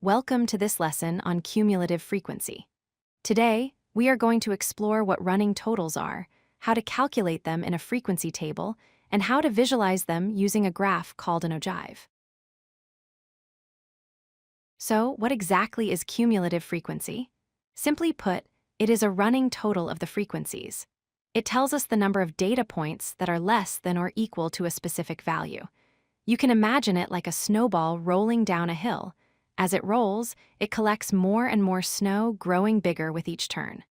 Welcome to this lesson on cumulative frequency. Today, we are going to explore what running totals are, how to calculate them in a frequency table, and how to visualize them using a graph called an ogive. So, what exactly is cumulative frequency? Simply put, it is a running total of the frequencies. It tells us the number of data points that are less than or equal to a specific value. You can imagine it like a snowball rolling down a hill. As it rolls, it collects more and more snow, growing bigger with each turn.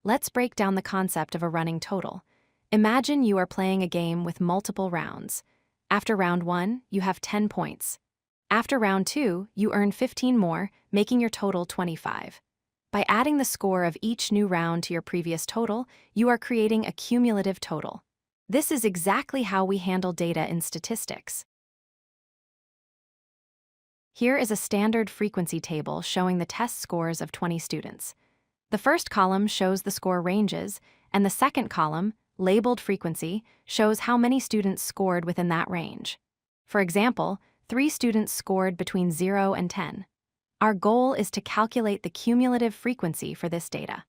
Let's break down the concept of a running total. Imagine you are playing a game with multiple rounds. After round 1, you have 10 points. After round 2, you earn 15 more, making your total 25. By adding the score of each new round to your previous total, you are creating a cumulative total. This is exactly how we handle data in statistics. Here is a standard frequency table showing the test scores of 20 students. The first column shows the score ranges, and the second column, labeled frequency, shows how many students scored within that range. For example, 3 students scored between 0 and 10. Our goal is to calculate the cumulative frequency for this data.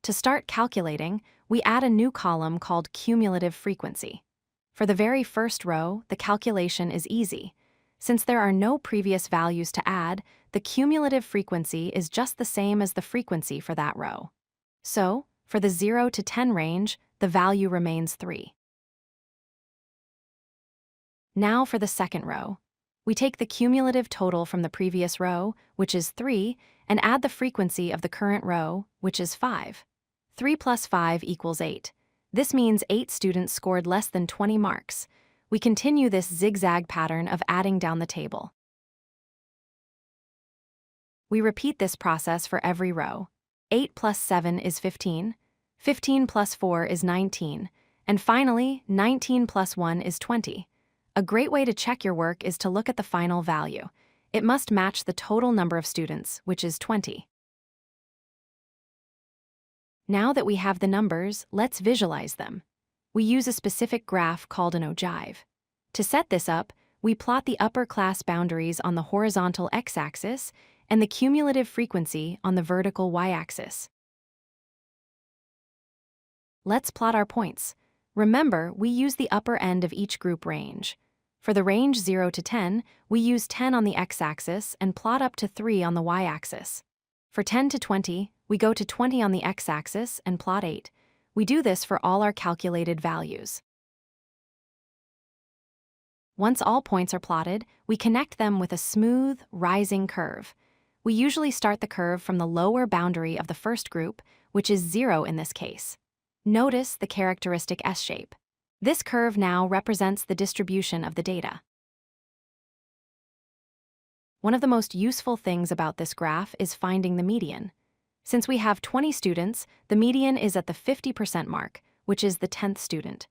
To start calculating, we add a new column called cumulative frequency. For the very first row, the calculation is easy. Since there are no previous values to add, the cumulative frequency is just the same as the frequency for that row. So, for the 0 to 10 range, the value remains 3. Now for the second row. We take the cumulative total from the previous row, which is 3, and add the frequency of the current row, which is 5. 3 plus 5 equals 8. This means 8 students scored less than 20 marks. We continue this zigzag pattern of adding down the table. We repeat this process for every row. 8 plus 7 is 15, 15 plus 4 is 19, and finally, 19 plus 1 is 20. A great way to check your work is to look at the final value. It must match the total number of students, which is 20. Now that we have the numbers, let's visualize them. We use a specific graph called an ogive. To set this up, we plot the upper class boundaries on the horizontal x-axis and the cumulative frequency on the vertical y-axis. Let's plot our points. Remember, we use the upper end of each group range. For the range 0 to 10, we use 10 on the x-axis and plot up to 3 on the y-axis. For 10 to 20, we go to 20 on the x-axis and plot 8. We do this for all our calculated values. Once all points are plotted, we connect them with a smooth, rising curve. We usually start the curve from the lower boundary of the first group, which is 0 in this case. Notice the characteristic S-shape. This curve now represents the distribution of the data. One of the most useful things about this graph is finding the median. Since we have 20 students, the median is at the 50% mark, which is the 10th student.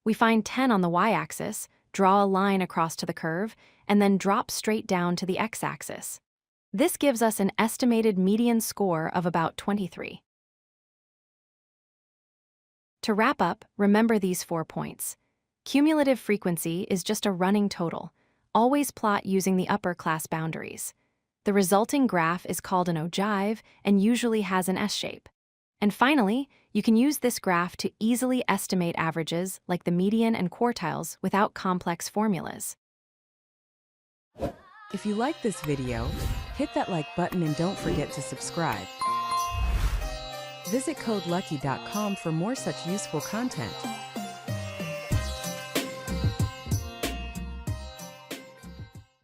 We find 10 on the y-axis, draw a line across to the curve, and then drop straight down to the x-axis. This gives us an estimated median score of about 23. To wrap up, remember these 4 points. Cumulative frequency is just a running total. Always plot using the upper class boundaries. The resulting graph is called an ogive and usually has an S-shape. And finally, you can use this graph to easily estimate averages like the median and quartiles without complex formulas. If you like this video, hit that like button and don't forget to subscribe. Visit codelucky.com for more such useful content.